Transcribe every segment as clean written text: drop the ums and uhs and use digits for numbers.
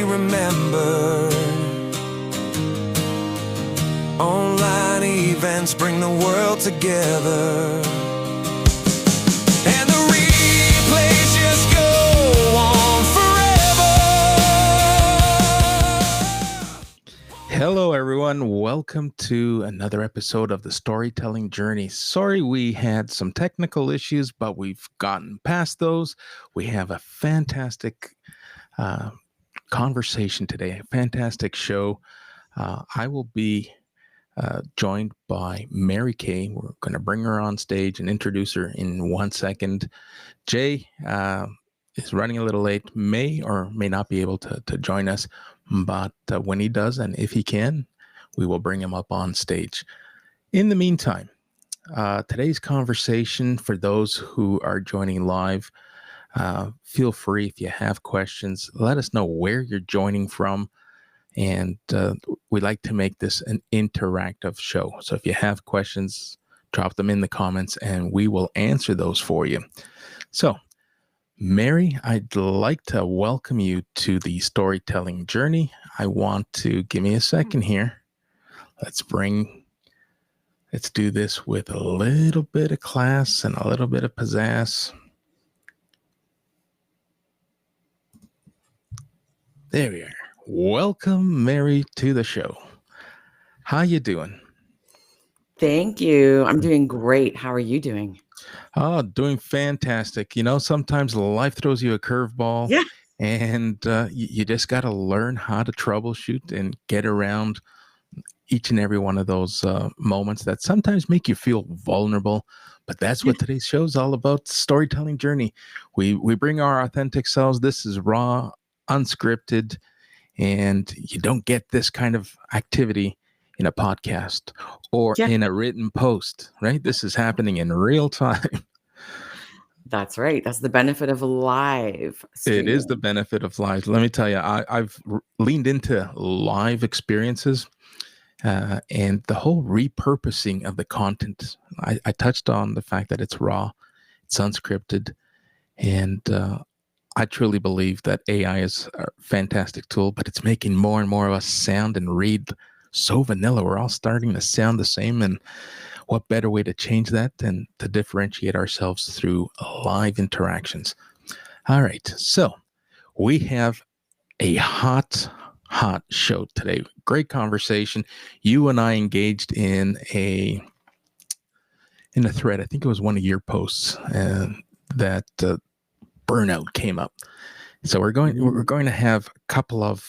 remembered. Online events bring the world together. And the replays just go on forever. Hello, everyone. Welcome to another episode of the Storytelling Journey. Sorry we had some technical issues, but we've gotten past those. We have a fantastic conversation today, a fantastic show. I will be joined by Mary Kay. We're going to bring her on stage and introduce her in 1 second. Jay is running a little late, may or may not be able to join us, but when he does, and if he can, we will bring him up on stage. In the meantime, today's conversation, for those who are joining live, feel free, if you have questions, let us know where you're joining from. And we like to make this an interactive show. So if you have questions, drop them in the comments and we will answer those for you. So, Mary, I'd like to welcome you to the Storytelling Journey. I want to give me a second here. Let's do this with a little bit of class and a little bit of pizzazz. There we are. Welcome, Mary, to the show. How you doing? Thank you. I'm doing great. How are you doing? Oh, doing fantastic. You know, sometimes life throws you a curveball, Yeah. and you just got to learn how to troubleshoot and get around each and every one of those moments that sometimes make you feel vulnerable. But that's what today's show is all about, Storytelling Journey. We bring our authentic selves. This is raw, unscripted, and you don't get this kind of activity in a podcast or in a written post, right? This is happening in real time. That's right. That's the benefit of live streaming. It is the benefit of live. Let me tell you, I've leaned into live experiences and the whole repurposing of the content. I touched on the fact that it's raw, it's unscripted, and I truly believe that AI is a fantastic tool, but it's making more and more of us sound and read so vanilla. We're all starting to sound the same. And what better way to change that than to differentiate ourselves through live interactions? All right. So we have a hot show today. Great conversation. You and I engaged in a thread. I think it was one of your posts that Burnout came up. So we're going to have a couple of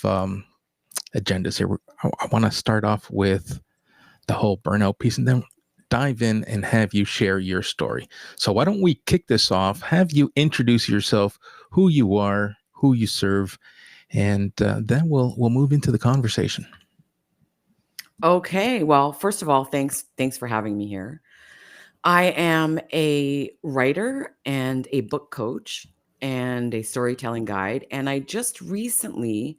agendas here. I want to start off with the whole burnout piece and then dive in and have you share your story. So why don't we kick this off, have you introduce yourself, who you are, who you serve, and then we'll move into the conversation. Okay. Well, first of all, thanks for having me here. I am a writer and a book coach and a storytelling guide. And I just recently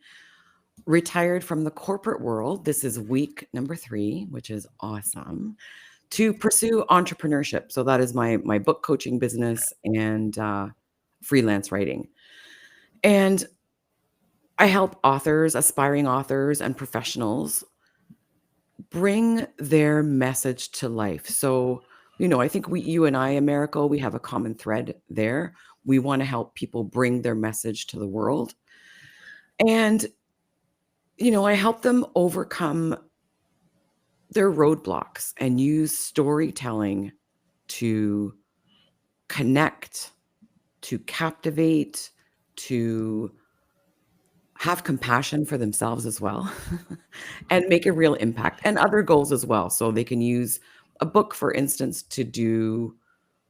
retired from the corporate world. This is week number 3, which is awesome, to pursue entrepreneurship. So that is my book coaching business and freelance writing. And I help authors, aspiring authors, and professionals bring their message to life. So, you know, I think you and I, Americo, we have a common thread there. We want to help people bring their message to the world. And, you know, I help them overcome their roadblocks and use storytelling to connect, to captivate, to have compassion for themselves as well, and make a real impact, and other goals as well. So they can use a book, for instance, to do,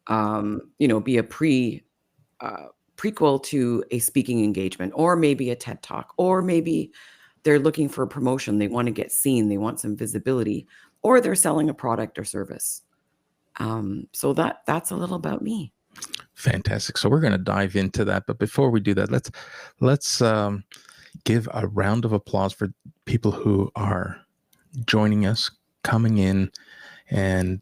be a prequel to a speaking engagement, or maybe a TED Talk, or maybe they're looking for a promotion. They want to get seen. They want some visibility, or they're selling a product or service. So that's a little about me. Fantastic. So we're going to dive into that. But before we do that, let's give a round of applause for people who are joining us, coming in, and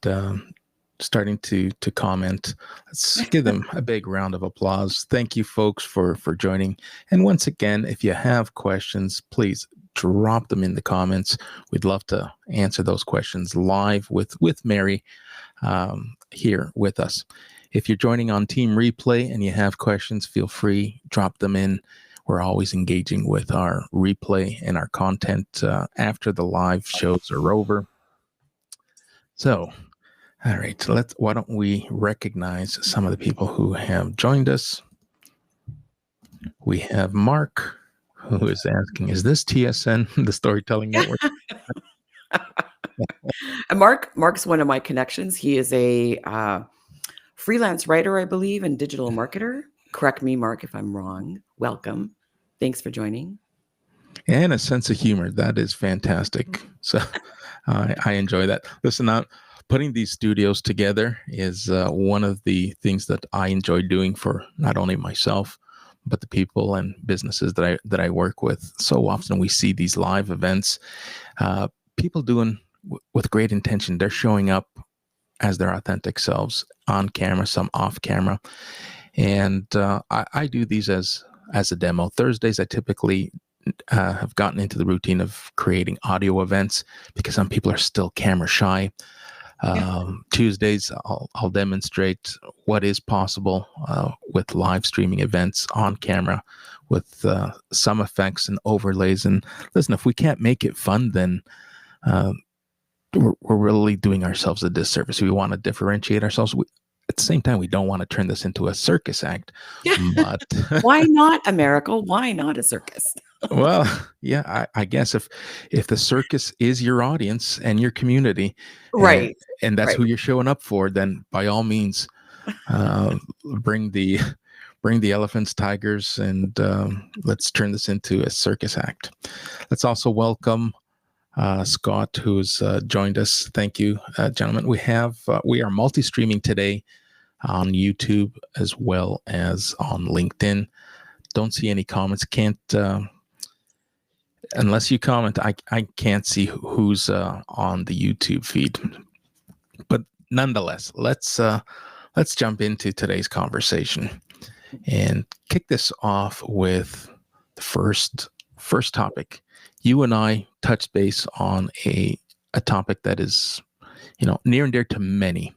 starting to comment. Let's give them a big round of applause. Thank you, folks, for joining. And once again, if you have questions, please drop them in the comments. We'd love to answer those questions live with Mary here with us. If you're joining on Team Replay and you have questions, feel free, drop them in. We're always engaging with our replay and our content after the live shows are over. So, all right, why don't we recognize some of the people who have joined us? We have Mark, who is asking, is this TSN, the Storytelling Network? And Mark's one of my connections. He is a freelance writer, I believe, and digital marketer. Correct me, Mark, if I'm wrong. Welcome. Thanks for joining. And a sense of humor. That is fantastic. So I enjoy that. Listen, putting these studios together is one of the things that I enjoy doing for not only myself, but the people and businesses that I work with. So often we see these live events, people doing with great intention. They're showing up as their authentic selves on camera, some off camera. And I do these as a demo. Thursdays, I typically have gotten into the routine of creating audio events because some people are still camera shy. Tuesdays, I'll demonstrate what is possible with live streaming events on camera with some effects and overlays. And listen, if we can't make it fun, then we're really doing ourselves a disservice. We want to differentiate ourselves. At the same time, we don't want to turn this into a circus act. But why not, Americo? Why not a circus? Well, yeah, I guess if the circus is your audience and your community, right, and that's who you're showing up for, then by all means, bring the elephants, tigers, and let's turn this into a circus act. Let's also welcome Scott, who's joined us. Thank you, gentlemen. We are multi-streaming today on YouTube as well as on LinkedIn. Don't see any comments. Can't unless you comment. I can't see who's on the YouTube feed. But nonetheless, let's jump into today's conversation and kick this off with the first topic. You and I touched base on a topic that is, near and dear to many,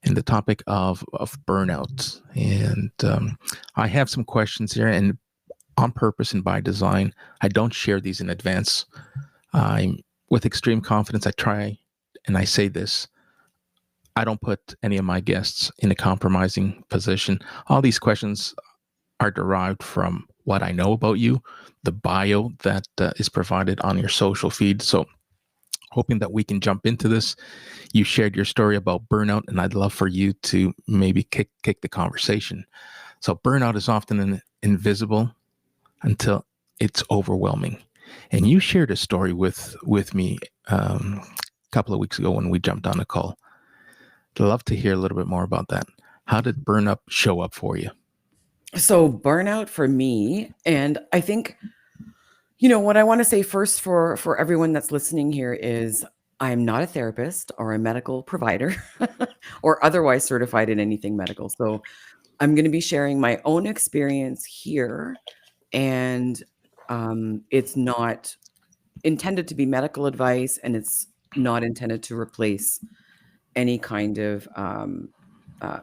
and the topic of burnout. And I have some questions here, and on purpose and by design, I don't share these in advance. I'm with extreme confidence. I try, and I say this: I don't put any of my guests in a compromising position. All these questions are derived from what I know about you, the bio that is provided on your social feed. So hoping that we can jump into this. You shared your story about burnout, and I'd love for you to maybe kick the conversation. So burnout is often invisible until it's overwhelming. And you shared a story with me a couple of weeks ago when we jumped on a call. I'd love to hear a little bit more about that. How did burnout show up for you? So burnout for me, and I think, what I want to say first for everyone that's listening here is I'm not a therapist or a medical provider or otherwise certified in anything medical. So I'm going to be sharing my own experience here, and it's not intended to be medical advice, and it's not intended to replace any kind of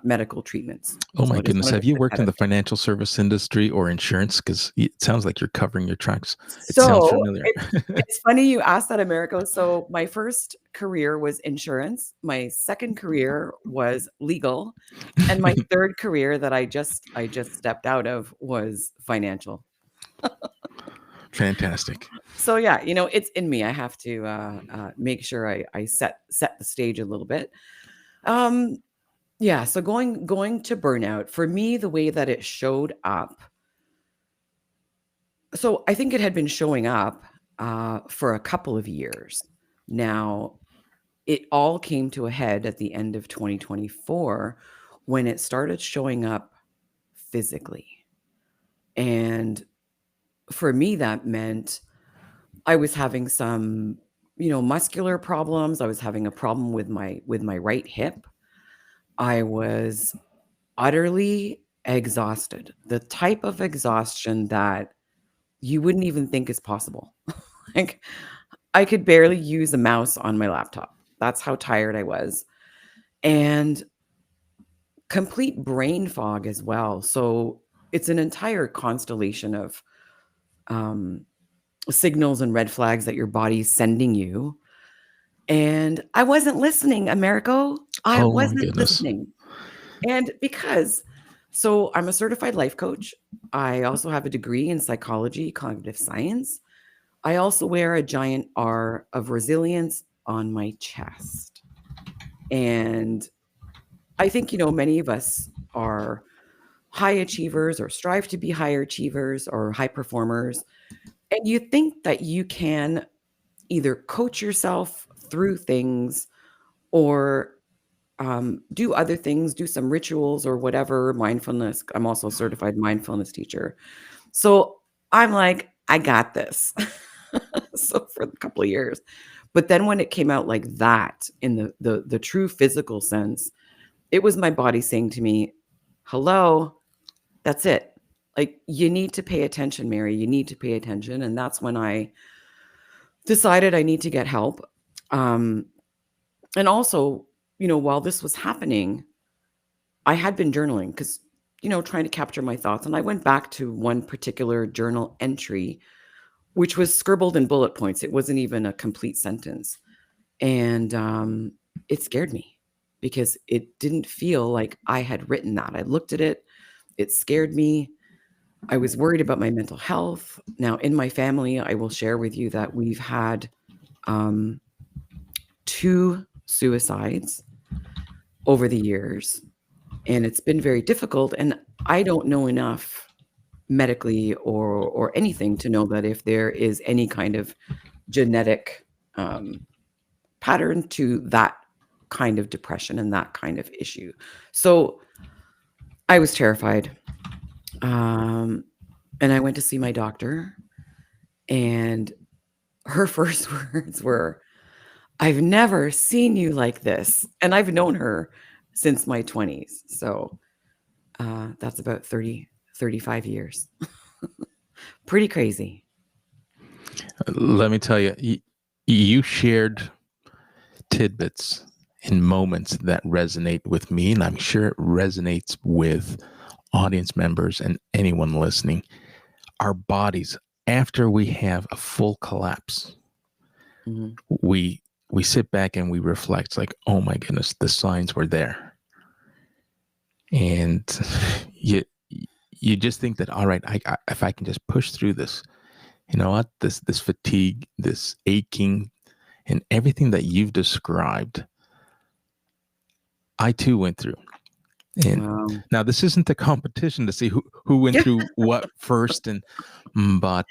medical treatments. Oh my So goodness. Have you worked in the financial service industry or insurance? Because it sounds like you're covering your tracks. It sounds familiar. It's funny you asked that, Americo. So my first career was insurance. My second career was legal. And my third career that I just stepped out of was financial. Fantastic. So yeah, it's in me. I have to make sure I set the stage a little bit. Yeah, so going to burnout, for me, the way that it showed up, so I think it had been showing up for a couple of years. Now, it all came to a head at the end of 2024 when it started showing up physically. And for me, that meant I was having some, muscular problems. I was having a problem with my right hip. I was utterly exhausted. The type of exhaustion that you wouldn't even think is possible. Like, I could barely use a mouse on my laptop. That's how tired I was. And complete brain fog as well. So it's an entire constellation of um, signals and red flags that your body's sending you. And I wasn't listening, Americo. I Oh my wasn't goodness. listening. And so I'm a certified life coach. I also have a degree in psychology, cognitive science. I also wear a giant R of resilience on my chest. And I think, many of us are high achievers or strive to be higher achievers or high performers. And you think that you can either coach yourself through things or do other things, do some rituals or whatever, mindfulness. I'm also a certified mindfulness teacher. So I'm like, I got this. So for a couple of years. But then when it came out like that in the true physical sense, it was my body saying to me, hello, that's it. Like, you need to pay attention, Mary. You need to pay attention. And that's when I decided I need to get help. Um, and also, while this was happening, I had been journaling because, trying to capture my thoughts. And I went back to one particular journal entry, which was scribbled in bullet points. It wasn't even a complete sentence. And it scared me because it didn't feel like I had written that. I looked at it, it scared me. I was worried about my mental health. Now, in my family, I will share with you that we've had 2 suicides over the years, and it's been very difficult. And I don't know enough medically or anything to know that if there is any kind of genetic pattern to that kind of depression and that kind of issue. So I was terrified. And I went to see my doctor, and her first words were, I've never seen you like this. And I've known her since my 20s. So that's about 35 years. Pretty crazy. Let me tell you, you shared tidbits and moments that resonate with me, and I'm sure it resonates with audience members and anyone listening. Our bodies, after we have a full collapse, Mhm. we sit back and we reflect. It's like, oh my goodness, the signs were there, and you just think that, all right, if I can just push through this, you know what, this fatigue, this aching, and everything that you've described, I too went through. And Wow. now this isn't a competition to see who went through what first, but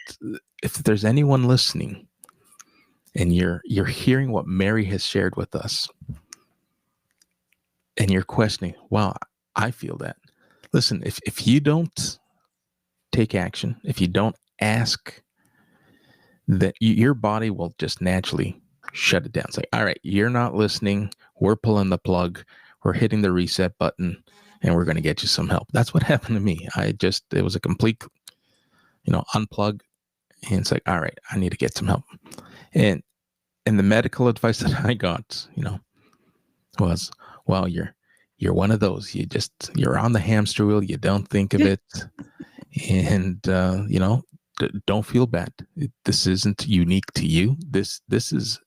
if there's anyone listening and you're hearing what Mary has shared with us and you're questioning, wow, I feel that. Listen, if you don't take action, if you don't ask, that your body will just naturally shut it down. It's like, all right, you're not listening. We're pulling the plug. We're hitting the reset button, and we're going to get you some help. That's what happened to me. It was a complete, unplug, and it's like, all right, I need to get some help. And the medical advice that I got, was, well, you're one of those. You're on the hamster wheel. You don't think of it, and don't feel bad. This isn't unique to you. This is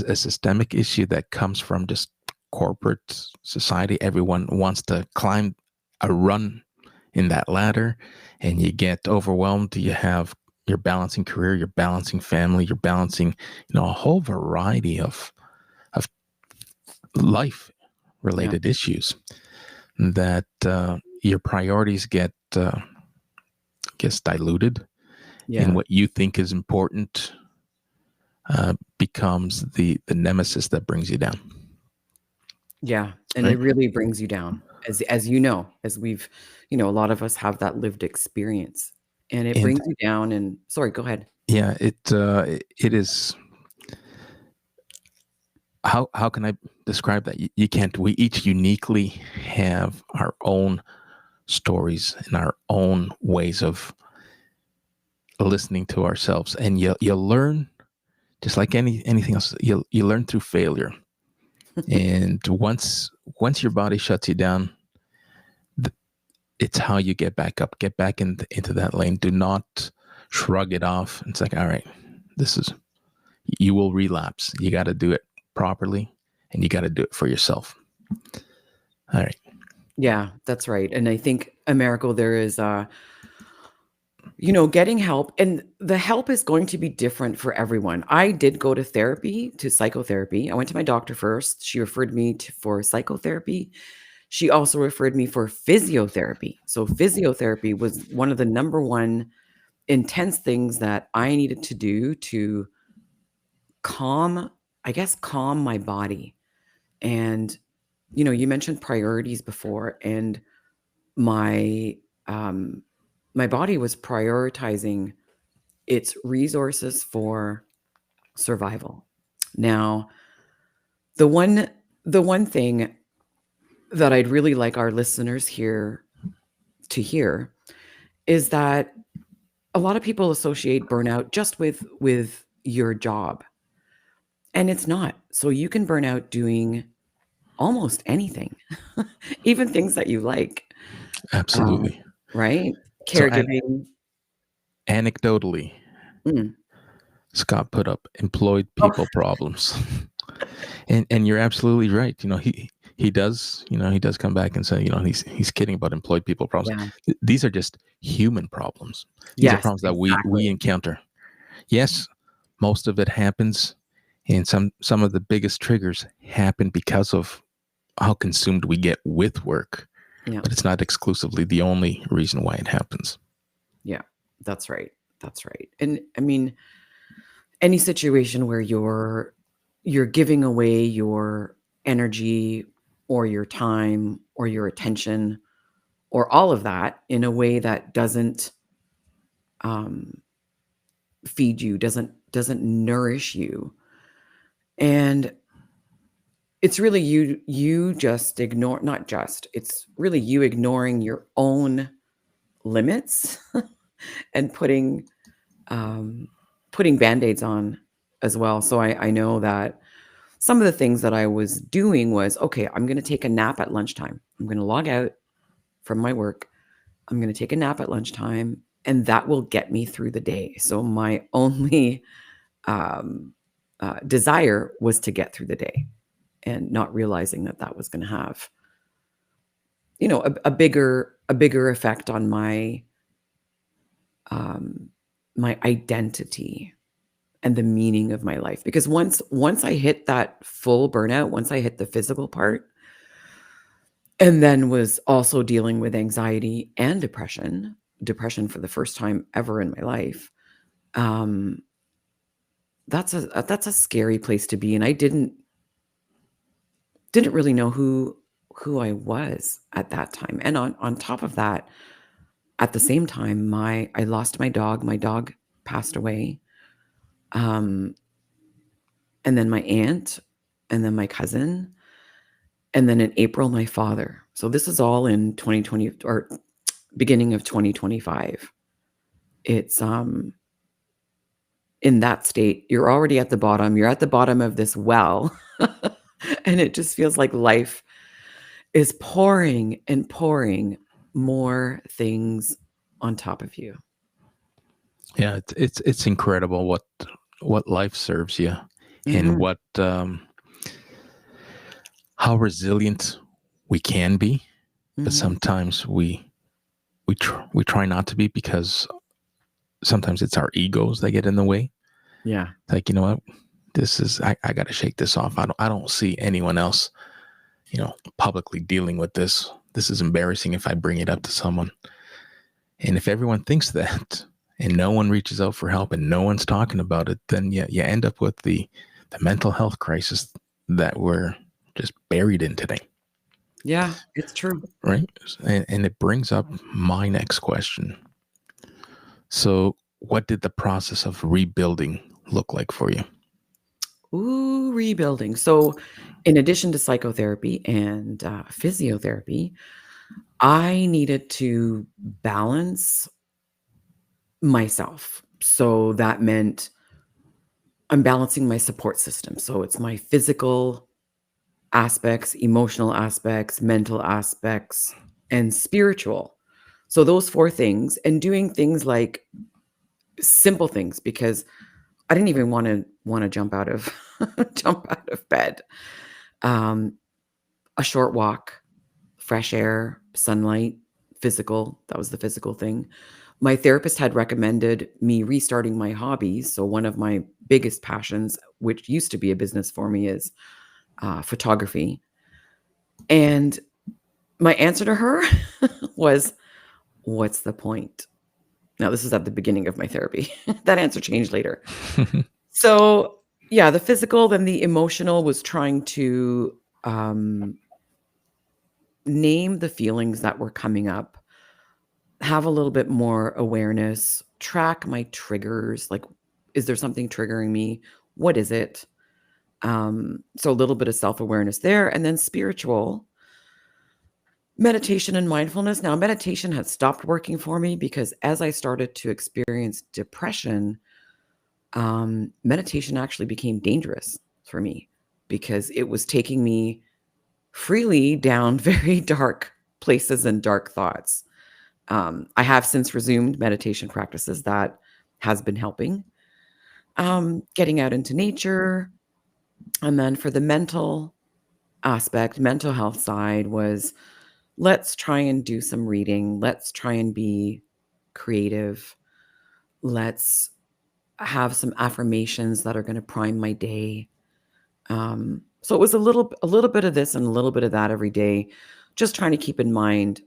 a systemic issue that comes from just corporate society. Everyone wants to climb a run in that ladder, and you get overwhelmed. You're balancing career, you're balancing family, you're balancing, a whole variety of life Yeah. related issues that your priorities gets diluted, and Yeah. what you think is important becomes the nemesis that brings you down. Yeah. And Right? it really brings you down, as you know, as we've, a lot of us have that lived experience, and it And brings you down. And sorry, go ahead. yeah, it is. how can I describe that? You can't. We each uniquely have our own stories and our own ways of listening to ourselves, and you learn just like anything else. You learn through failure, and once your body shuts you down, it's how you get back up, get back into that lane. Do not shrug it off. It's like, all right, this is, you will relapse. You got to do it properly, and you got to do it for yourself. All right. Yeah, that's right. And I think, Americo, there is, getting help, and the help is going to be different for everyone. I did go to therapy, to psychotherapy. I went to my doctor first. She referred me for psychotherapy. She also referred me for physiotherapy. So physiotherapy was one of the number one intense things that I needed to do to calm my body. And, you mentioned priorities before, and my my body was prioritizing its resources for survival. Now, the one thing that I'd really like our listeners here to hear is that a lot of people associate burnout just with your job, and it's not. So you can burn out doing almost anything, even things that you like. Absolutely. Right? So, Caregiving. anecdotally, Mm. Scott put up employed Oh, people problems, and you're absolutely right. He does. He does come back and say, he's kidding about employed people problems. yeah. These are just human problems. These are Yes, problems that we exactly. encounter. Yes, most of it happens, and some of the biggest triggers happen because of how consumed we get with work. Yeah. But it's not exclusively the only reason why it happens. Yeah. That's right. That's right. And I mean, any situation where you're giving away your energy or your time or your attention or all of that in a way that doesn't um, feed you, doesn't nourish you, and it's really you just ignore, not just, it's really you ignoring your own limits and putting band-aids on as well. So I know that some of the things that I was doing was, okay, I'm going to take a nap at lunchtime. I'm going to log out from my work. I'm going to take a nap at lunchtime, and that will get me through the day. So my only um, desire was to get through the day, and not realizing that that was going to have, a bigger effect on um, my identity and the meaning of my life. Because once I hit that full burnout, once I hit the physical part, and then was also dealing with anxiety and depression for the first time ever in my life, um, that's a scary place to be. And I didn't really know who I was at that time. And on top of that, at the same time, I lost my dog. My dog passed away. Um, and then my aunt, and then my cousin, and then in April, my father. So this is all in 2020, or beginning of 2025. It's in that state, you're already at the bottom. You're at the bottom of this well. And it just feels like life is pouring and pouring more things on top of you. Yeah, it's incredible what life serves you, and Mhm. what how resilient we can be. But Mhm. sometimes we try not to be, because sometimes it's our egos that get in the way. Yeah. Like, you know what, this is, I got to shake this off. I don't see anyone else, publicly dealing with this. This is embarrassing if I bring it up to someone. And if everyone thinks that, and no one reaches out for help, and no one's talking about it, then you end up with the mental health crisis that we're just buried in today, Yeah, it's true. right? And it brings up my next question. So, what did the process of rebuilding look like for you? Ooh, rebuilding. So, in addition to psychotherapy and physiotherapy, I needed to balance myself. So that meant I'm balancing my support system. So it's my physical aspects, emotional aspects, mental aspects, and spiritual. So those four things, and doing things like simple things, because I didn't even want to jump out of jump out of bed. Um, a short walk, fresh air, sunlight, physical. That was the physical thing. My therapist had recommended me restarting my hobbies. So one of my biggest passions, which used to be a business for me, is photography. And my answer to her was, "What's the point?" Now, this is at the beginning of my therapy. That answer changed later. So, yeah, the physical, then the emotional was trying to name the feelings that were coming up, have a little bit more awareness, track my triggers. Like, is there something triggering me? What is it? So, a little bit of self awareness there. And then spiritual meditation and mindfulness. Now, meditation had stopped working for me because as I started to experience depression, meditation actually became dangerous for me because it was taking me freely down very dark places and dark thoughts. I have since resumed meditation practices that has been helping. Getting out into nature. And then for the mental aspect, mental health side was let's try and do some reading. Let's try and be creative. Let's have some affirmations that are going to prime my day. So it was a little bit of this and a little bit of that every day, just trying to keep in mind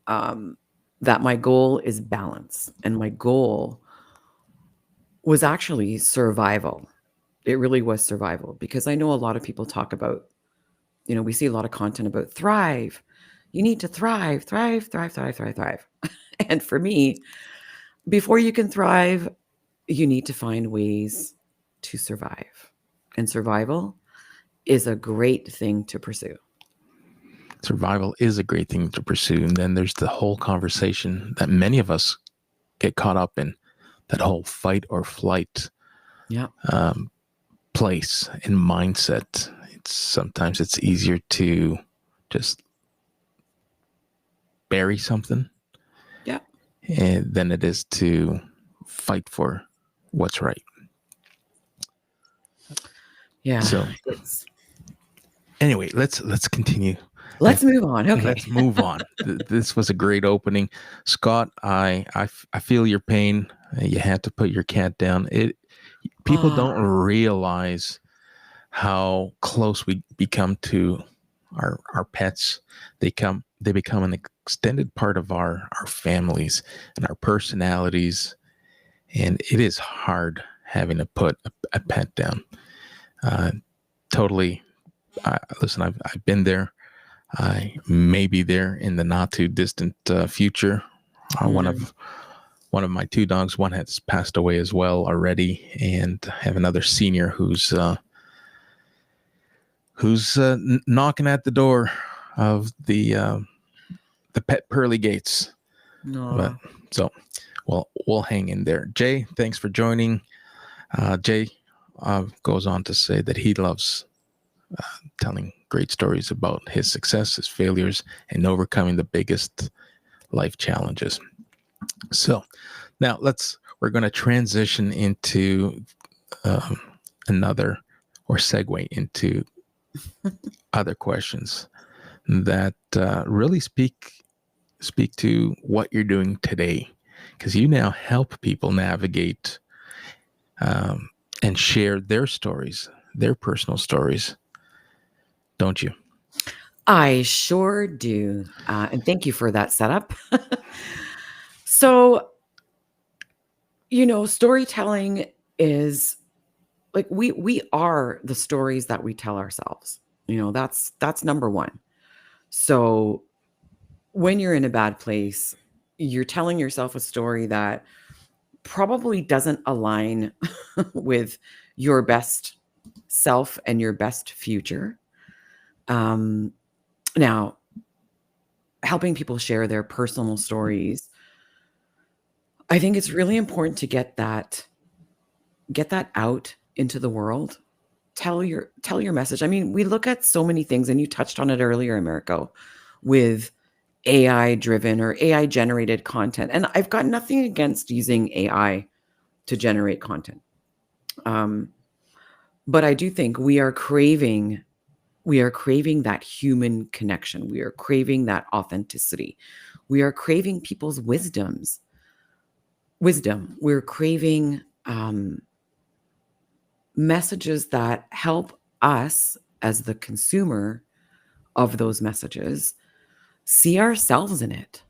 that my goal is balance, and my goal was actually survival. It really was survival because I know a lot of people talk about, we see a lot of content about thrive. You need to thrive, thrive, thrive, thrive, thrive, thrive. And for me, before you can thrive, you need to find ways to survive. And survival is a great thing to pursue. Survival is a great thing to pursue. And then there's the whole conversation that many of us get caught up in, that whole fight or flight Yeah. place and mindset. Sometimes it's easier to just bury something Yeah. than it is to fight for what's right. Yeah. So It's anyway, let's continue. let's move on. Okay. Let's move on. This was a great opening, Scott. I feel your pain. You had to put your cat down. People don't realize how close we become to our pets. They become an extended part of our families and our personalities, and it is hard having to put a pet down. Totally. Listen, I've been there. I may be there in the not too distant future. One of my two dogs, one has passed away as well already, and I have another senior who's knocking at the door of the pet pearly gates. But so, well, we'll hang in there. Jay, thanks for joining. Jay goes on to say that he loves telling great stories about his success, his failures, and overcoming the biggest life challenges. So now we're going to transition into another, or segue into other questions that really speak to what you're doing today, because you now help people navigate and share their stories, their personal stories, don't you? I sure do. And thank you for that setup. So, storytelling is like we are the stories that we tell ourselves. That's number one. So when you're in a bad place, you're telling yourself a story that probably doesn't align with your best self and your best future. Now, helping people share their personal stories, I think it's really important to get that out into the world. Tell your message. I mean, we look at so many things, and you touched on it earlier, Americo, with AI driven or AI generated content. And I've got nothing against using AI to generate content. But I do think we are craving that human connection. We are craving that authenticity. We are craving people's wisdom. We're craving messages that help us as the consumer of those messages see ourselves in it.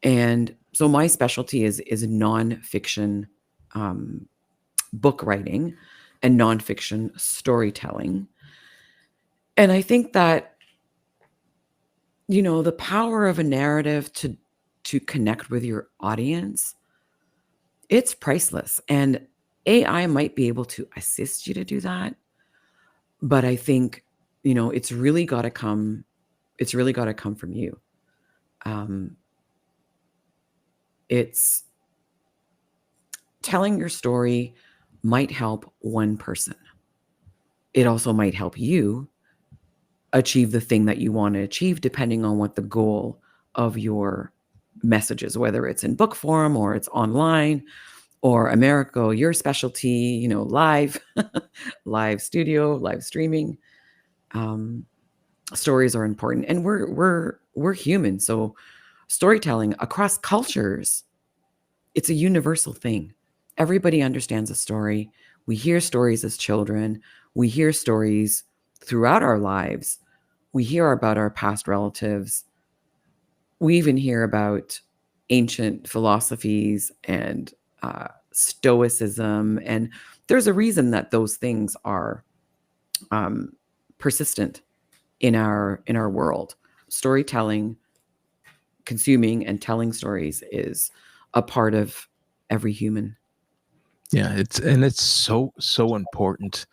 And so my specialty is nonfiction book writing and nonfiction storytelling. And I think that, the power of a narrative to connect with your audience, it's priceless. And AI might be able to assist you to do that. But I think, it's really got to come from you. It's telling your story might help one person. It also might help you achieve the thing that you want to achieve, depending on what the goal of your message is, whether it's in book form or it's online, or Americo, your specialty, live, live studio, live streaming. Stories are important, and we're human. So storytelling across cultures, it's a universal thing. Everybody understands a story. We hear stories as children. We hear stories throughout our lives. We hear about our past relatives. We even hear about ancient philosophies and stoicism. And there's a reason that those things are persistent in our world. Storytelling, consuming and telling stories is a part of every human. Yeah, it's so important.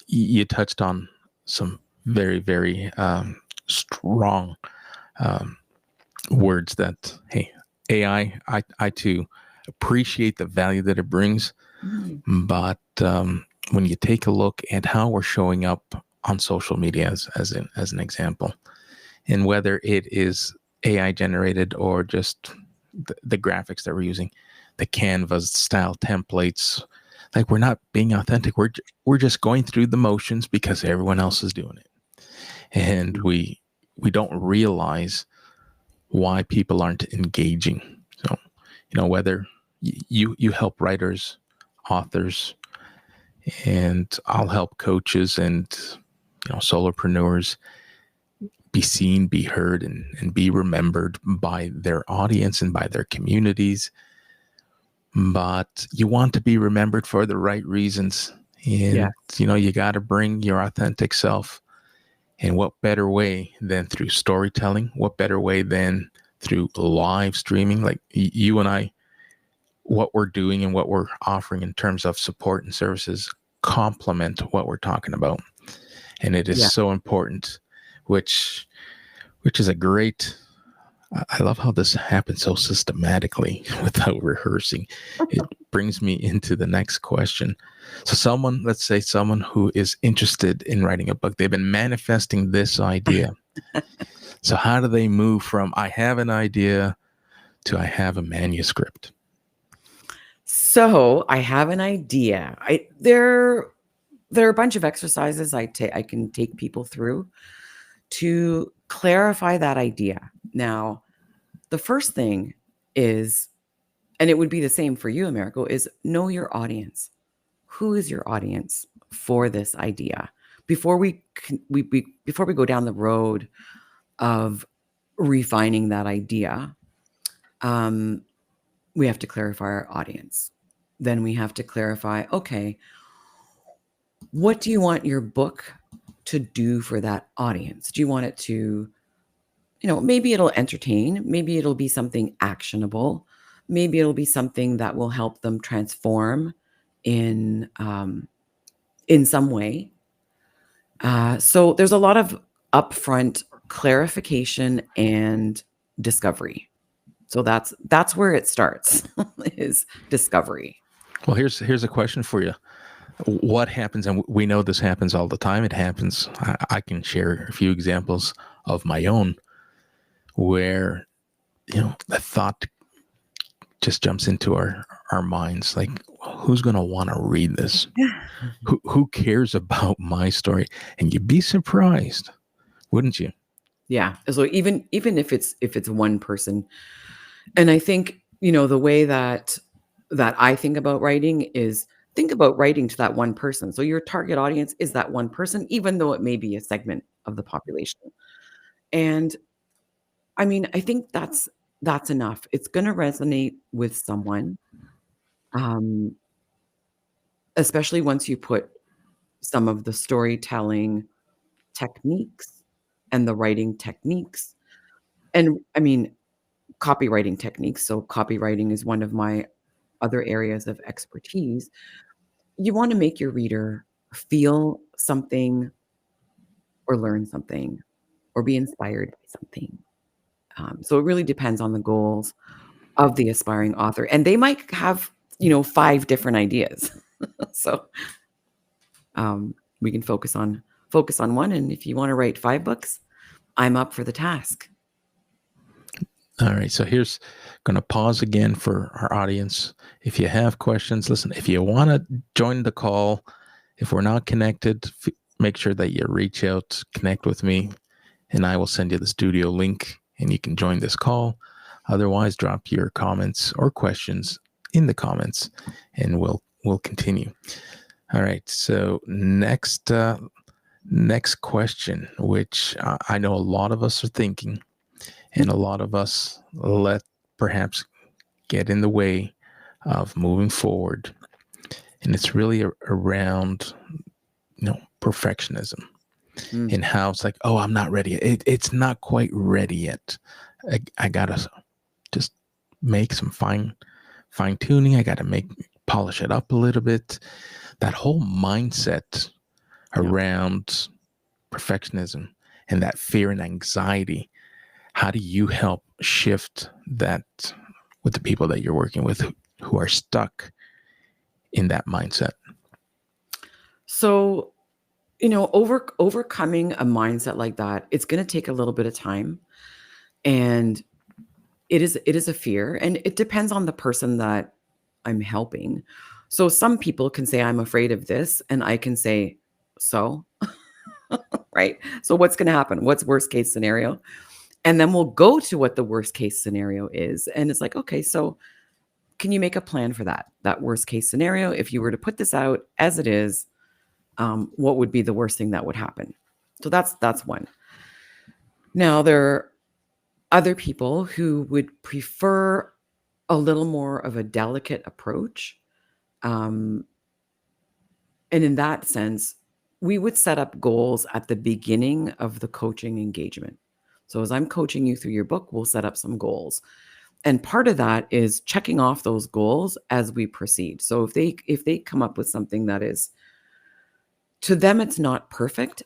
You touched on some very, very strong words that, hey, AI, I too appreciate the value that it brings. But when you take a look at how we're showing up on social media as an example, and whether it is AI generated or just the graphics that we're using, the Canva style templates, like, we're not being authentic. We're just going through the motions because everyone else is doing it. And we don't realize why people aren't engaging. So, whether you help writers, authors, and I'll help coaches and, solopreneurs be seen, be heard, and be remembered by their audience and by their communities. But you want to be remembered for the right reasons. And, you got to bring your authentic self. And what better way than through storytelling? What better way than through live streaming? Like you and I, what we're doing and what we're offering in terms of support and services complement what we're talking about. And it is so important, which is a great, I love how this happens so systematically without rehearsing. It brings me into the next question. So let's say someone who is interested in writing a book, they've been manifesting this idea. So how do they move from I have an idea to I have a manuscript? So I have an idea. There are a bunch of exercises I can take people through to clarify that idea. Now, the first thing is, and it would be the same for you, Americo, is know your audience. Who is your audience for this idea? Before we go down the road of refining that idea, we have to clarify our audience. Then we have to clarify, okay, what do you want your book to do for that audience? Do you want it to, maybe it'll entertain, maybe it'll be something actionable, maybe it'll be something that will help them transform in some way. So there's a lot of upfront clarification and discovery. So that's where it starts is discovery. Well, here's a question for you. What happens, and we know this happens all the time. It happens. I can share a few examples of my own where, the thought just jumps into our minds, like, who's going to want to read this? Who cares about my story? And you'd be surprised, wouldn't you? Yeah. So even if it's one person, and I think, the way that I think about writing is think about writing to that one person. So your target audience is that one person, even though it may be a segment of the population. And I mean, I think that's enough. It's going to resonate with someone, um, especially once you put some of the storytelling techniques and the writing techniques, and I mean, copywriting techniques. So copywriting is one of my other areas of expertise. You want to make your reader feel something or learn something or be inspired by something. So it really depends on the goals of the aspiring author. And they might have, 5 different ideas. So we can focus on one. And if you want to write 5 books, I'm up for the task. All right. So here's going to pause again for our audience. If you have questions, listen, if you want to join the call, if we're not connected, make sure that you reach out, connect with me, and I will send you the studio link and you can join this call. Otherwise, drop your comments or questions in the comments and we'll continue. All right. So next question, which I know a lot of us are thinking, and a lot of us let perhaps get in the way of moving forward. And it's really around, perfectionism and how it's like, oh, I'm not ready. It's not quite ready yet. I got to just make some fine tuning. I got to polish it up a little bit. That whole mindset around perfectionism and that fear and anxiety. How do you help shift that with the people that you're working with who are stuck in that mindset? So, overcoming a mindset like that, it's going to take a little bit of time. And it is a fear. And it depends on the person that I'm helping. So some people can say, I'm afraid of this. And I can say, so, right? So what's going to happen? What's worst case scenario? And then we'll go to what the worst case scenario is. And it's like, okay, so can you make a plan for that worst case scenario? If you were to put this out as it is, what would be the worst thing that would happen? So that's one. Now, there are other people who would prefer a little more of a delicate approach. And in that sense, we would set up goals at the beginning of the coaching engagement. So as I'm coaching you through your book, we'll set up some goals. And part of that is checking off those goals as we proceed. So if they come up with something that is, to them, it's not perfect,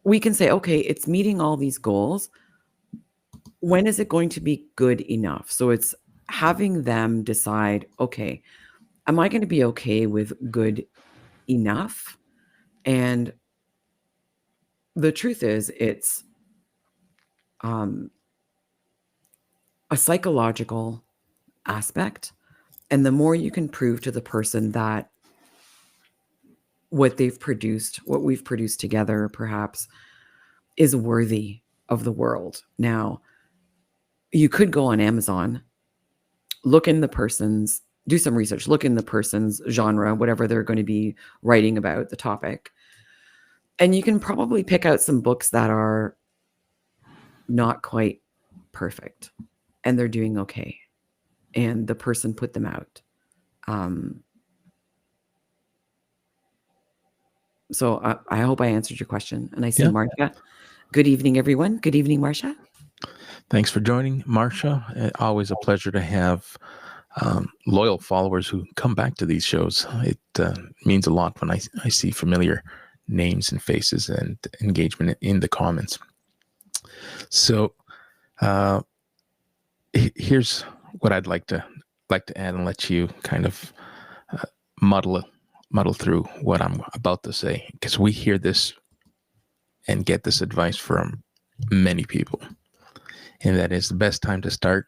we can say, okay, it's meeting all these goals. When is it going to be good enough? So it's having them decide, okay, am I going to be okay with good enough? And the truth is, it's a psychological aspect. And the more you can prove to the person that what we've produced together, perhaps, is worthy of the world. Now, you could go on Amazon, do some research, look in the person's genre, whatever they're going to be writing about, the topic. And you can probably pick out some books that are not quite perfect and they're doing okay. And the person put them out. So I hope I answered your question. And I see Marcia. Good evening, everyone. Good evening, Marcia. Thanks for joining, Marcia. Always a pleasure to have loyal followers who come back to these shows. It means a lot when I see familiar names and faces and engagement in the comments. So here's what I'd like to add and let you kind of muddle through what I'm about to say, because we hear this and get this advice from many people, and that is the best time to start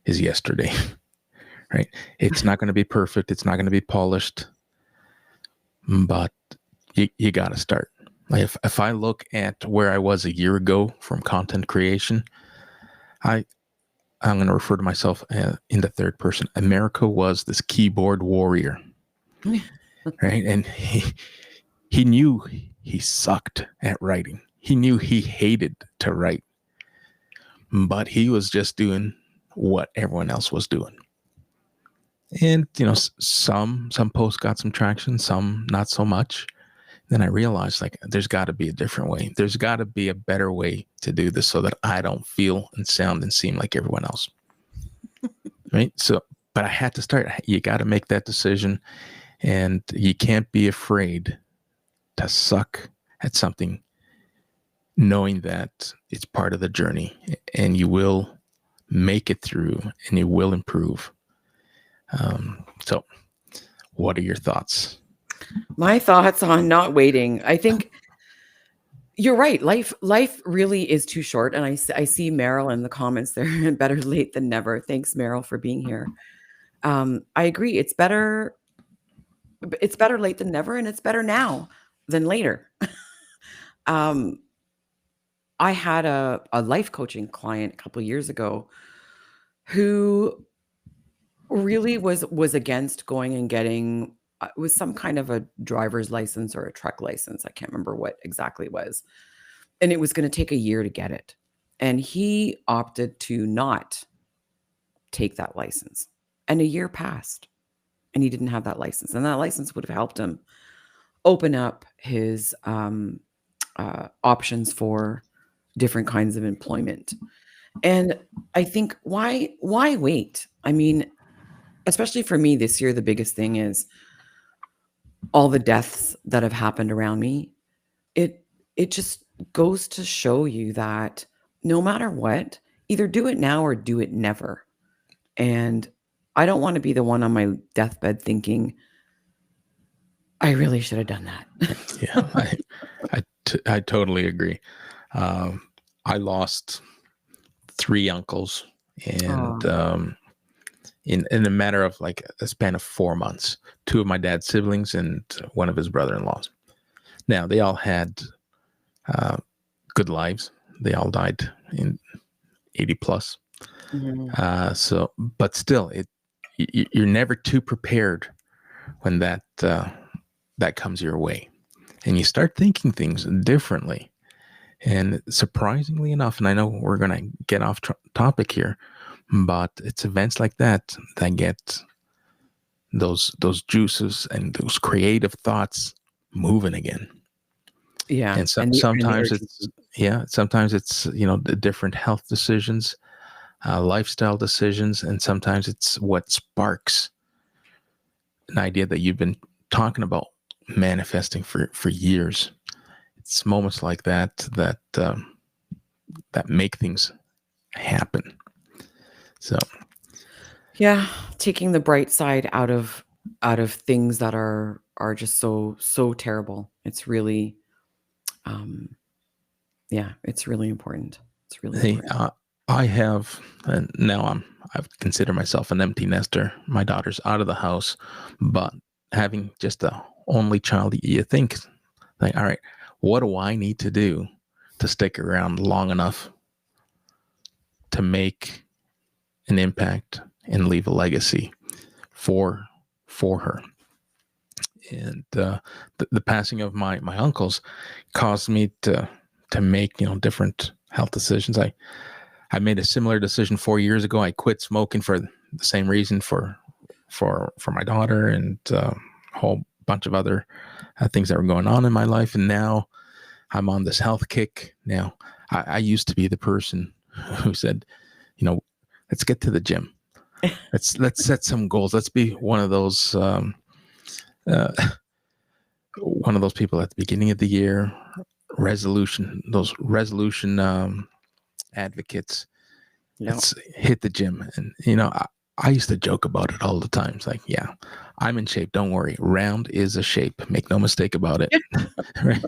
is yesterday. Right? It's not going to be perfect. It's not going to be polished, but you got to start. Like if I look at where I was a year ago from content creation, I'm going to refer to myself in the third person. Americo was this keyboard warrior, right? And he knew he sucked at writing. He knew he hated to write, but he was just doing what everyone else was doing. And, some posts got some traction, some not so much. Then I realized, like, there's got to be a different way. There's got to be a better way to do this so that I don't feel and sound and seem like everyone else. Right? So, but I had to start. You got to make that decision, and you can't be afraid to suck at something, knowing that it's part of the journey and you will make it through and you will improve. So what are your thoughts? My thoughts on not waiting. I think you're right. Life really is too short. And I see Meryl in the comments there. Better late than never. Thanks, Meryl, for being here. I agree. It's better late than never, and it's better now than later. I had a life coaching client a couple of years ago who really was against going and getting was some kind of a driver's license or a truck license. I can't remember what exactly it was. And it was going to take a year to get it. And he opted to not take that license. And a year passed and he didn't have that license. And that license would have helped him open up his options for different kinds of employment. And I think, why wait? I mean, especially for me this year, the biggest thing is all the deaths that have happened around me. It just goes to show you that no matter what, either do it now or do it never. And I don't want to be the one on my deathbed thinking, I really should have done that. Yeah, I totally agree. I lost 3 uncles, and in a matter of like a span of 4 months, 2 of my dad's siblings and 1 of his brother-in-laws. Now they all had good lives. They all died in 80 plus. Mm-hmm. So, but still, you're never too prepared when that comes your way, and you start thinking things differently. And surprisingly enough, and I know we're going to get off topic here, but it's events like that get those juices and those creative thoughts moving again. Yeah. And And the sometimes urgency. it's the different health decisions, lifestyle decisions, and sometimes it's what sparks an idea that you've been talking about manifesting for years. It's moments like that make things happen. So Yeah, taking the bright side out of things that are just so terrible. It's really it's really important. It's really hey, important. I have, and now I've considered myself an empty nester. My daughter's out of the house, but having just the only child, you think like, all right, what do I need to do to stick around long enough to make an impact and leave a legacy for her? And the passing of my uncles caused me to make different health decisions. I made a similar decision 4 years ago. I quit smoking for the same reason for my daughter, and a whole bunch of other things that were going on in my life. And now I'm on this health kick. Now I used to be the person who said, let's get to the gym. let's set some goals. Let's be uh, one of those people at the beginning of the year, those resolution advocates. No. Let's hit the gym. And, I used to joke about it all the time. It's like, yeah, I'm in shape. Don't worry. Round is a shape. Make no mistake about it. Right?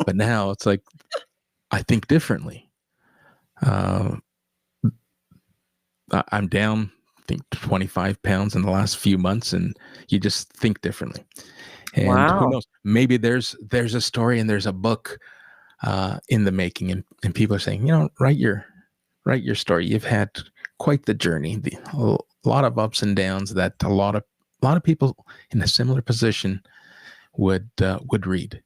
But now it's like, I think differently. I'm down, I think 25 pounds in the last few months, and you just think differently. And who Wow. knows? Maybe there's a story and there's a book in the making, and people are saying, write your story. You've had quite the journey, a lot of ups and downs that a lot of people in a similar position would read,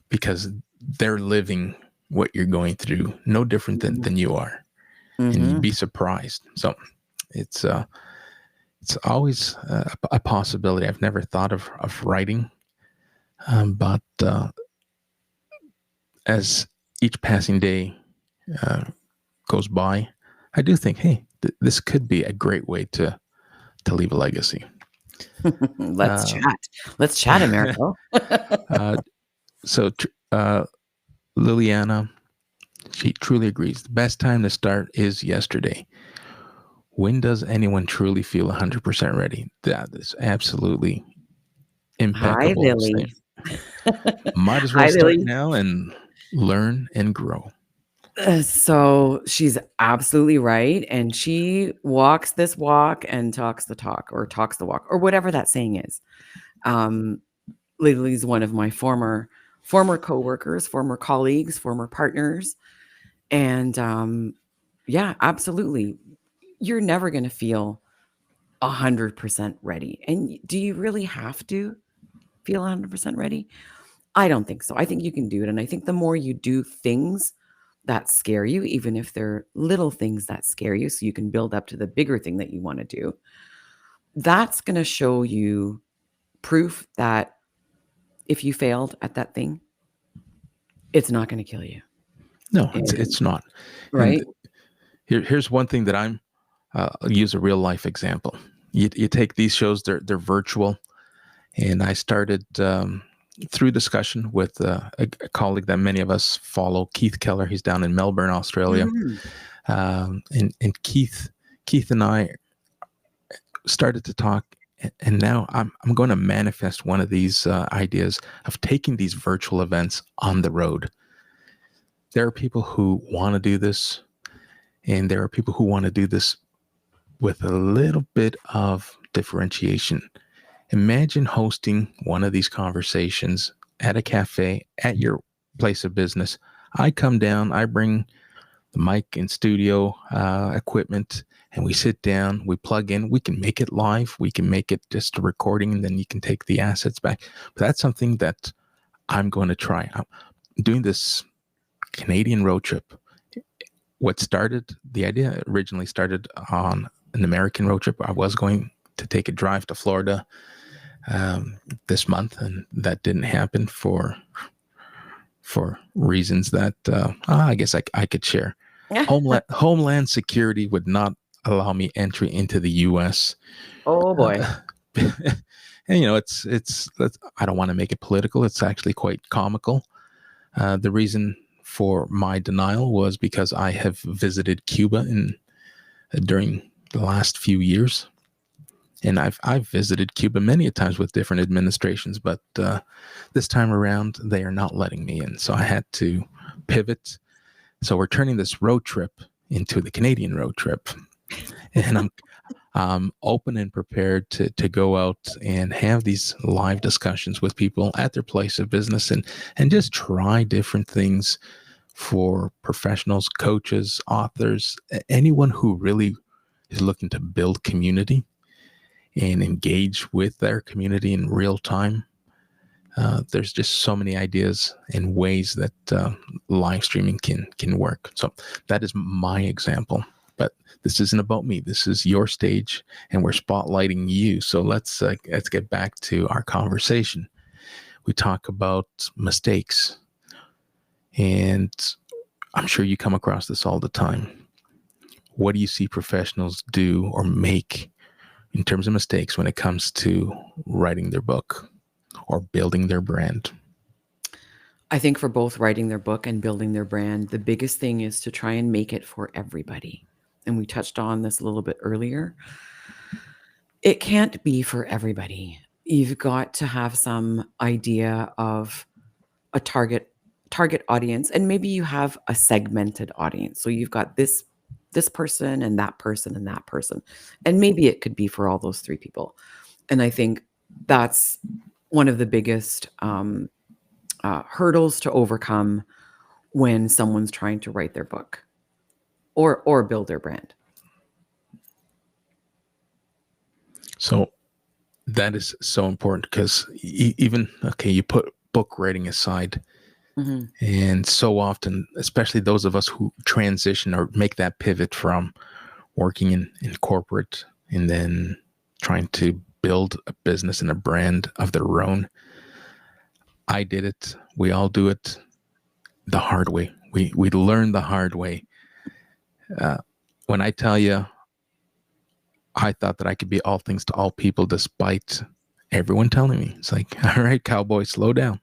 because they're living what you're going through, no different than you are, and you'd be surprised. So it's always a possibility. I've never thought of writing, but as each passing day goes by, I do think, hey, this could be a great way to leave a legacy. Let's chat. Let's chat, Americo. So Liliana, she truly agrees. The best time to start is yesterday. When does anyone truly feel 100% ready? That is absolutely Hi, impeccable. Lily. Might as well Hi, start Lily. now and learn and grow. So she's absolutely right. And she walks this walk and talks the talk, or talks the walk, or whatever that saying is. Lily's one of my former coworkers, former colleagues, former partners. And yeah, absolutely. You're never going to feel 100% ready. And do you really have to feel 100% ready? I don't think so. I think you can do it. And I think the more you do things that scare you, even if they're little things that scare you, so you can build up to the bigger thing that you want to do, that's going to show you proof that if you failed at that thing, it's not going to kill you. No, it's not. Right? And here's one thing that I'll use a real life example. You take these shows, they're virtual, and I started through discussion with a colleague that many of us follow, Keith Keller. He's down in Melbourne, Australia. And Keith and I started to talk, and now I'm going to manifest one of these ideas of taking these virtual events on the road. There are people who want to do this, and there are people who want to do this with a little bit of differentiation. Imagine hosting one of these conversations at a cafe, at your place of business. I come down, I bring the mic and studio equipment, and we sit down, we plug in. We can make it live. We can make it just a recording, and then you can take the assets back. But that's something that I'm going to try. I'm doing this Canadian road trip. The idea originally started on an American road trip. I was going to take a drive to Florida this month, and that didn't happen for reasons that I guess I could share. Homeland security would not allow me entry into the U.S. Oh boy. And it's I don't want to make it political. It's actually quite comical. The reason for my denial was because I have visited Cuba during the last few years. And I've visited Cuba many a times with different administrations, but this time around, they are not letting me in. So I had to pivot. So we're turning this road trip into the Canadian road trip. And I'm open and prepared to go out and have these live discussions with people at their place of business and just try different things for professionals, coaches, authors, anyone who really is looking to build community and engage with their community in real time. There's just so many ideas and ways that live streaming can work. So that is my example. But this isn't about me. This is your stage, and we're spotlighting you. So let's get back to our conversation. We talk about mistakes, and I'm sure you come across this all the time. what do you see professionals do or make in terms of mistakes when it comes to writing their book or building their brand? I think for both writing their book and building their brand, the biggest thing is to try and make it for everybody. And we touched on this a little bit earlier. It can't be for everybody. You've got to have some idea of a target audience, and maybe you have a segmented audience. So you've got this person and that person and that person. And maybe it could be for all those three people. And I think that's one of the biggest hurdles to overcome when someone's trying to write their book or build their brand. So that is so important because even, okay, you put book writing aside, Mhm. and so often, especially those of us who transition or make that pivot from working in corporate and then trying to build a business and a brand of their own. I did it. We all do it the hard way. We learn the hard way. When I tell you, I thought that I could be all things to all people despite everyone telling me. It's like, all right, cowboy, slow down.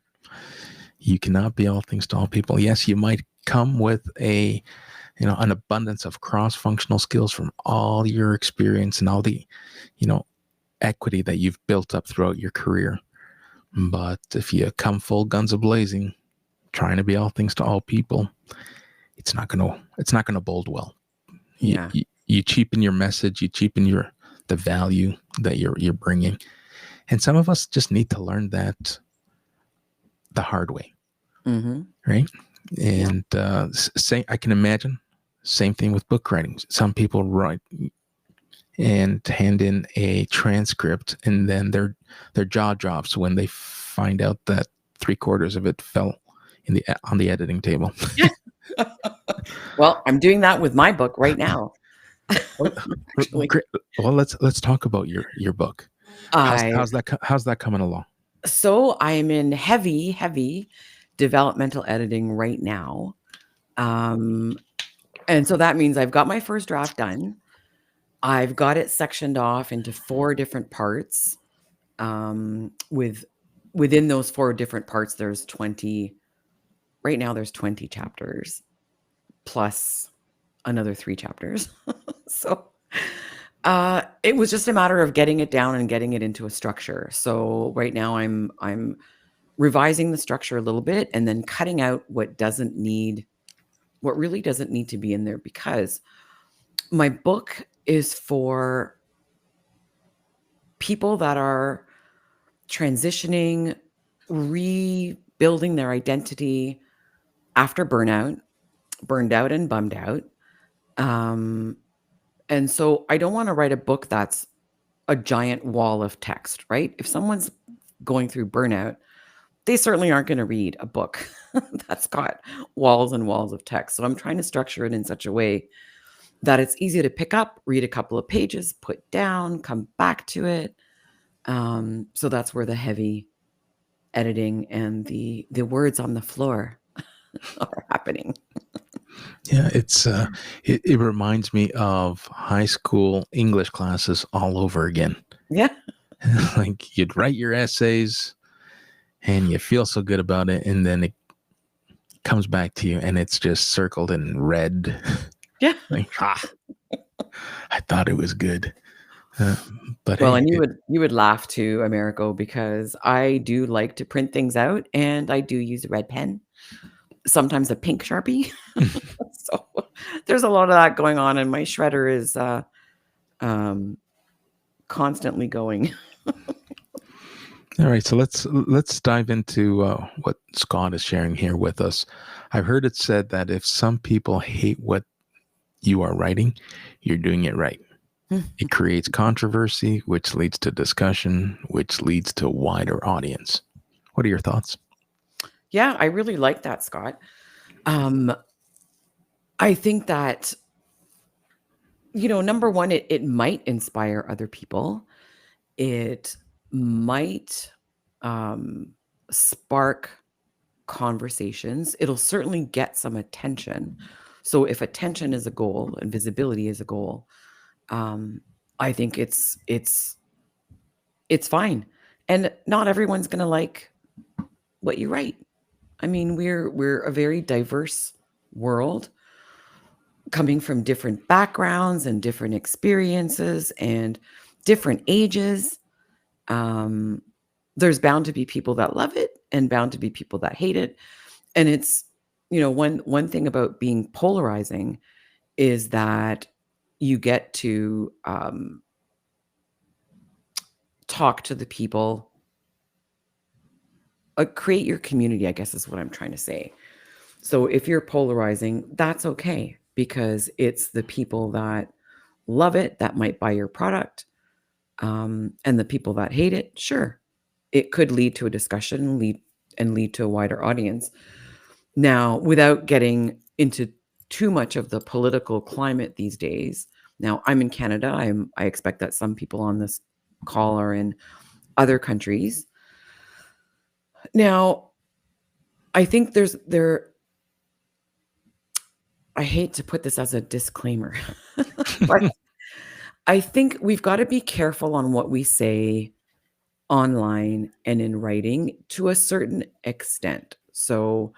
You cannot be all things to all people. Yes, you might come with an abundance of cross-functional skills from all your experience and all the, equity that you've built up throughout your career. But if you come full guns a-blazing, trying to be all things to all people, it's not gonna bode well. Yeah. You cheapen your message, you cheapen the value that you're bringing, and some of us just need to learn that the hard way, Mm-hmm. right? Yeah. And I can imagine same thing with book writing. Some people write and hand in a transcript, and then their jaw drops when they find out that 3/4 of it fell on the editing table. Well, I'm doing that with my book right now. Well, Actually, great. Well, let's talk about your book. How's I how's that coming along? so I'm in heavy developmental editing right now. And so that means I've got my first draft done. I've got it sectioned off into 4 different parts. Within those 4 different parts, there's 20. Right now, there's 20 chapters plus another 3 chapters. So it was just a matter of getting it down and getting it into a structure. So right now, I'm revising the structure a little bit and then cutting out what really doesn't need to be in there, because my book is for people that are transitioning, rebuilding their identity after burnout, burned out and bummed out. And so I don't want to write a book that's a giant wall of text, right? If someone's going through burnout, they certainly aren't going to read a book that's got walls and walls of text. So I'm trying to structure it in such a way that it's easy to pick up, read a couple of pages, put down, come back to it. So that's where the heavy editing and the words on the floor are happening. Yeah, it reminds me of high school English classes all over again. Yeah. Like you'd write your essays and you feel so good about it, and then it comes back to you and it's just circled in red. Yeah. Like, I thought it was good. But Well, hey, and you would laugh too, Americo, because I do like to print things out and I do use a red pen, sometimes a pink Sharpie. So there's a lot of that going on, and my shredder is constantly going. all right, so let's dive into what Scott is sharing here with us. I've heard it said that if some people hate what you are writing, you're doing it right. It creates controversy, which leads to discussion, which leads to a wider audience. What are your thoughts? Yeah, I really like that, Scott. I think that, number one, it might inspire other people. It might spark conversations. It'll certainly get some attention. So if attention is a goal and visibility is a goal, I think it's fine. And not everyone's going to like what you write. I mean, we're a very diverse world coming from different backgrounds and different experiences and different ages. Um, there's bound to be people that love it and bound to be people that hate it. And it's, one thing about being polarizing is that you get to talk to the people, create your community, I guess is what I'm trying to say. So if you're polarizing, that's okay because it's the people that love it that might buy your product. And the people that hate it, sure, it could lead to a discussion, lead to a wider audience. Now, without getting into too much of the political climate these days, now I'm in Canada. I expect that some people on this call are in other countries. Now, I think I hate to put this as a disclaimer, but I think we've got to be careful on what we say online and in writing to a certain extent. So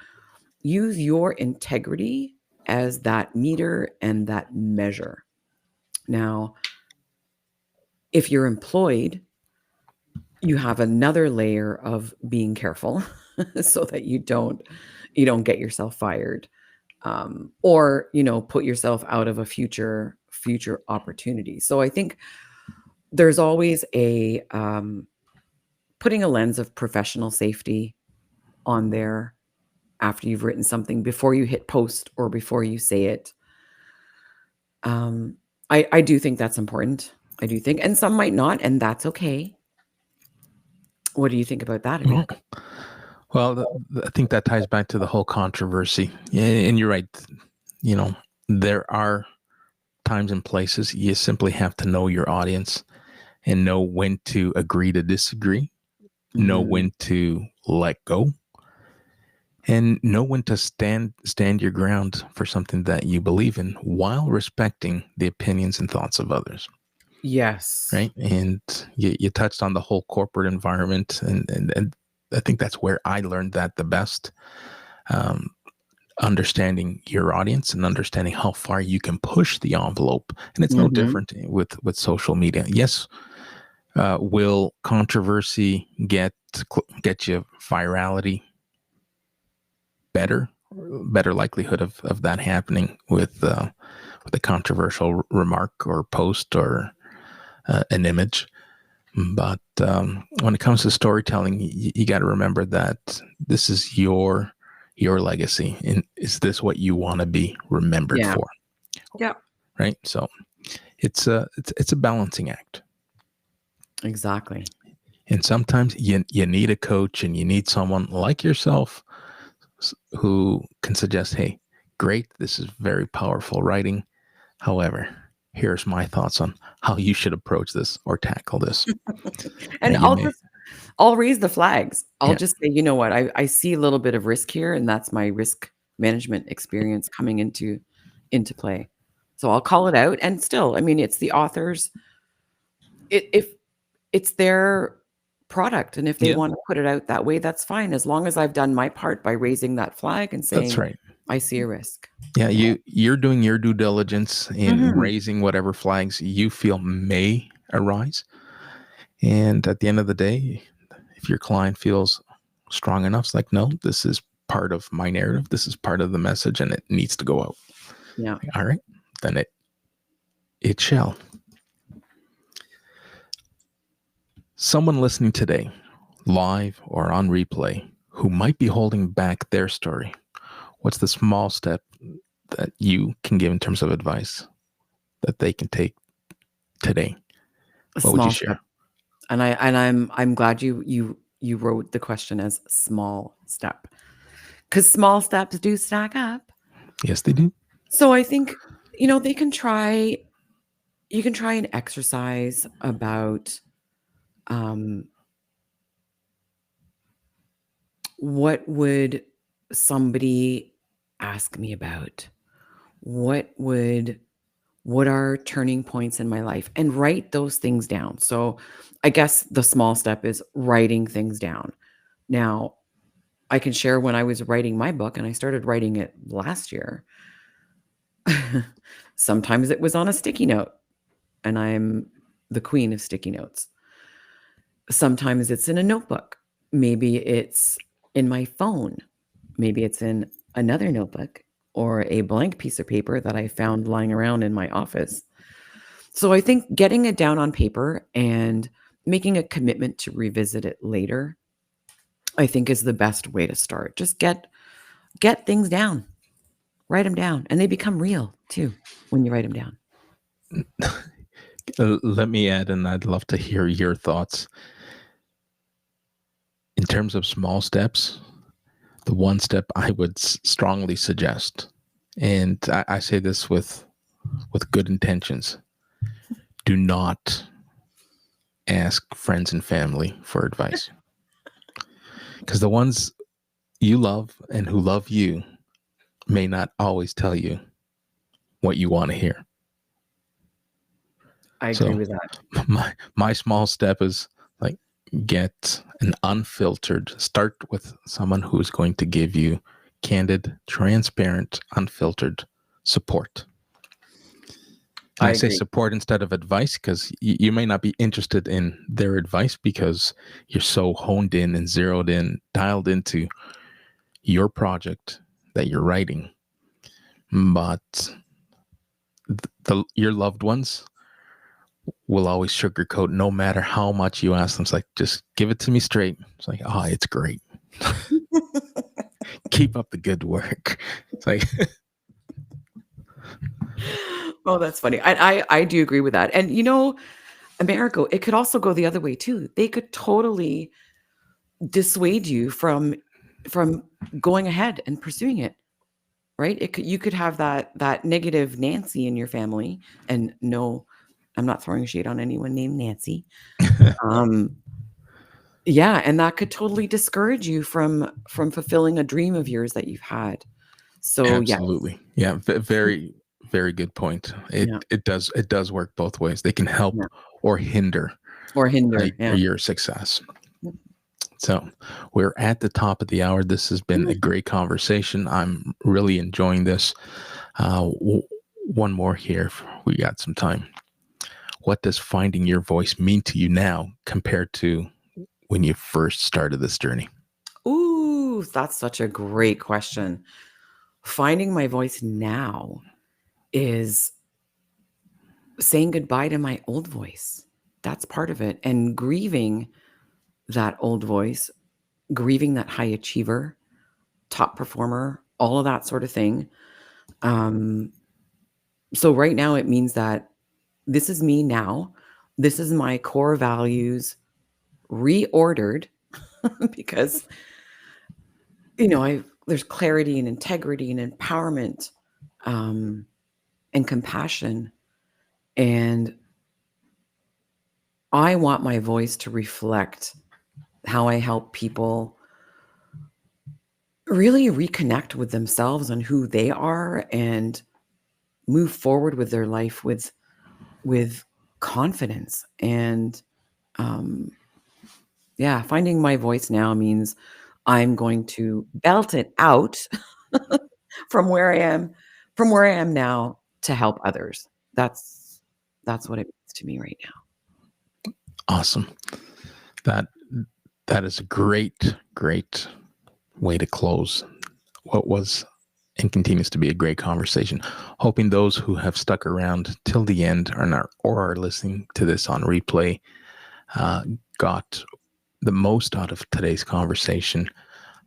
use your integrity as that meter and that measure. Now, if you're employed, you have another layer of being careful so that you don't get yourself fired, or put yourself out of a future opportunity. So I think there's always a putting a lens of professional safety on there after you've written something, before you hit post or before you say it. I do think that's important. I do think, and some might not, and that's okay. What do you think about that, Well, Americo? I think that ties back to the whole controversy. And you're right. There are times and places you simply have to know your audience and know when to agree to disagree, know Mhm. when to let go, and know when to stand your ground for something that you believe in while respecting the opinions and thoughts of others. Yes. Right. And you touched on the whole corporate environment, and I think that's where I learned that the best. Um, Understanding your audience and understanding how far you can push the envelope, and it's no Mhm. different with social media. Yes, will controversy get you virality? Better likelihood of that happening with a controversial remark or post or an image. But when it comes to storytelling, you got to remember that this is your legacy, and is this what you want to be remembered Yeah. for? Yeah. Right. So it's a balancing act, Exactly. and sometimes you need a coach, and you need someone like yourself who can suggest, hey, great, this is very powerful writing. However, here's my thoughts on how you should approach this or tackle this. And You may, I'll raise the flags. I'll yeah, just say, you know what, I see a little bit of risk here, and that's my risk management experience coming into play. So I'll call it out. And still, I mean, it's the author's, if it's their product, and if they yeah, want to put it out that way, that's fine, as long as I've done my part by raising that flag and that's saying, right. I see a risk. Yeah, Yeah. you're doing your due diligence in Mhm. raising whatever flags you feel may arise. And at the end of the day, if your client feels strong enough, it's like, no, this is part of my narrative. This is part of the message, and it needs to go out. Yeah. Like, all right, then it shall. Someone listening today, live or on replay, who might be holding back their story, what's the small step that you can give in terms of advice that they can take today? A What would you small step. share? I'm glad you wrote the question as small step, because small steps do stack up. Yes, they do. So I think, they can try you can try an exercise about, um, what would somebody ask me about? what are turning points in my life, and write those things down. So I guess the small step is writing things down. Now, I can share when I was writing my book, and I started writing it last year. Sometimes it was on a sticky note, and I'm the queen of sticky notes. Sometimes it's in a notebook. Maybe it's in my phone. Maybe it's in another notebook or a blank piece of paper that I found lying around in my office. So I think getting it down on paper and making a commitment to revisit it later, I think is the best way to start. Just get things down. Write them down, and they become real too when you write them down. Let me add, and I'd love to hear your thoughts. In terms of small steps, the one step I would strongly suggest, and I say this with good intentions, do not ask friends and family for advice. Because the ones you love and who love you may not always tell you what you want to hear. I agree with that. My small step is like, get an unfiltered, start with someone who's going to give you candid, transparent, unfiltered support. I say support instead of advice, because you may not be interested in their advice because you're so honed in and zeroed in, dialed into your project that you're writing. But your loved ones will always sugarcoat no matter how much you ask them. It's like, just give it to me straight. It's like, oh, it's great. Keep up the good work. It's like, oh, that's funny. I do agree with that. And Americo, it could also go the other way too. They could totally dissuade you from going ahead and pursuing it. Right? You could have that negative Nancy in your family, and no, I'm not throwing shade on anyone named Nancy. Yeah, and that could totally discourage you from fulfilling a dream of yours that you've had. So absolutely. Yeah, very, very good point. It does work both ways. They can help or hinder your success. Yep. So we're at the top of the hour. This has been a great conversation. I'm really enjoying this. One more here. We got some time. What does finding your voice mean to you now compared to when you first started this journey? Ooh, that's such a great question. Finding my voice now is saying goodbye to my old voice. That's part of it. And grieving that old voice, grieving that high achiever, top performer, all of that sort of thing. So right now it means that this is me now. This is my core values reordered because, there's clarity and integrity and empowerment, and compassion. And I want my voice to reflect how I help people really reconnect with themselves and who they are and move forward with their life with confidence. And finding my voice now means I'm going to belt it out from where I am now to help others. That's what it means to me right now. Awesome. That is a great way to close what was and continues to be a great conversation. Hoping those who have stuck around till the end or are listening to this on replay got the most out of today's conversation.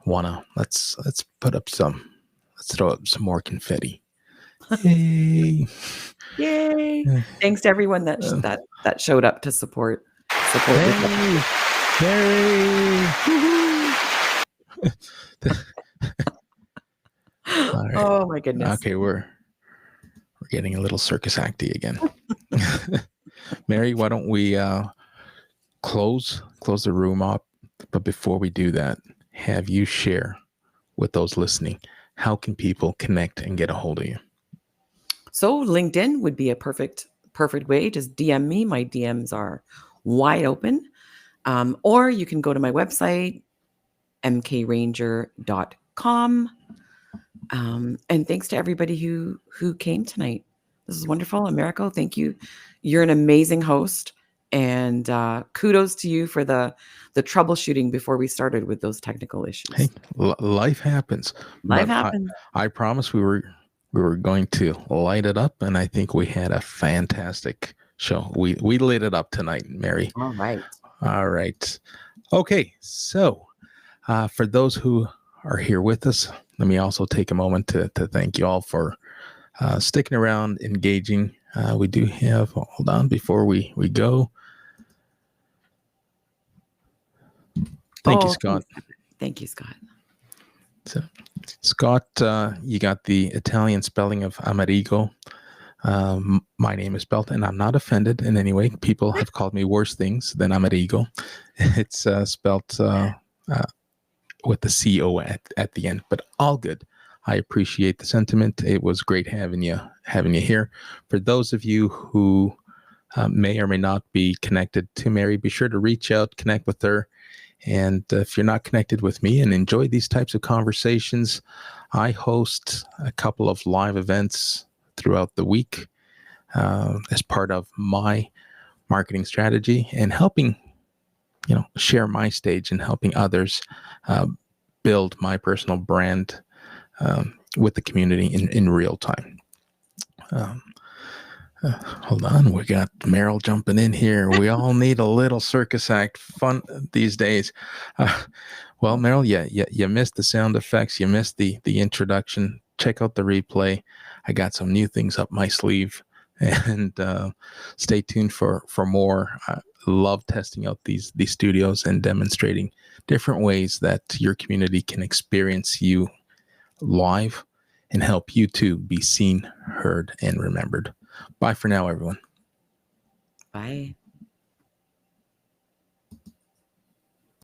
Let's throw up some more confetti. Yay! Yay! Thanks to everyone that showed up to support. Yay! All right. Oh my goodness. Okay, we're getting a little circus acty again. Mary, why don't we close the room up? But before we do that, have you share with those listening, how can people connect and get a hold of you? So LinkedIn would be a perfect way. Just DM me. My DMs are wide open. Or you can go to my website, mkranger.com. And thanks to everybody who came tonight. This is wonderful. Americo, thank you. You're an amazing host. And kudos to you for the troubleshooting before we started with those technical issues. Hey, life happens. Life But happens. I promise we were going to light it up, and I think we had a fantastic show. We lit it up tonight, Mary. All right. All right. Okay. So for those who are here with us, let me also take a moment to thank you all for sticking around, engaging. We do have, hold on, before we go. Thank you, Scott. Thank you, Scott. So, Scott, you got the Italian spelling of Americo. My name is spelled, and I'm not offended in any way. People have called me worse things than Americo. It's spelled with the C-O at the end, but all good. I appreciate the sentiment. It was great having you here. For those of you who may or may not be connected to Mary, be sure to reach out, connect with her. And if you're not connected with me and enjoy these types of conversations, I host a couple of live events throughout the week as part of my marketing strategy and helping, share my stage and helping others build my personal brand with the community in real time. Hold on, we got Meryl jumping in here. We all need a little circus act fun these days. Well, Meryl, you missed the sound effects. You missed the introduction. Check out the replay. I got some new things up my sleeve, and stay tuned for more. I love testing out these studios and demonstrating different ways that your community can experience you live and help you too be seen, heard, and remembered. Bye for now, everyone. Bye.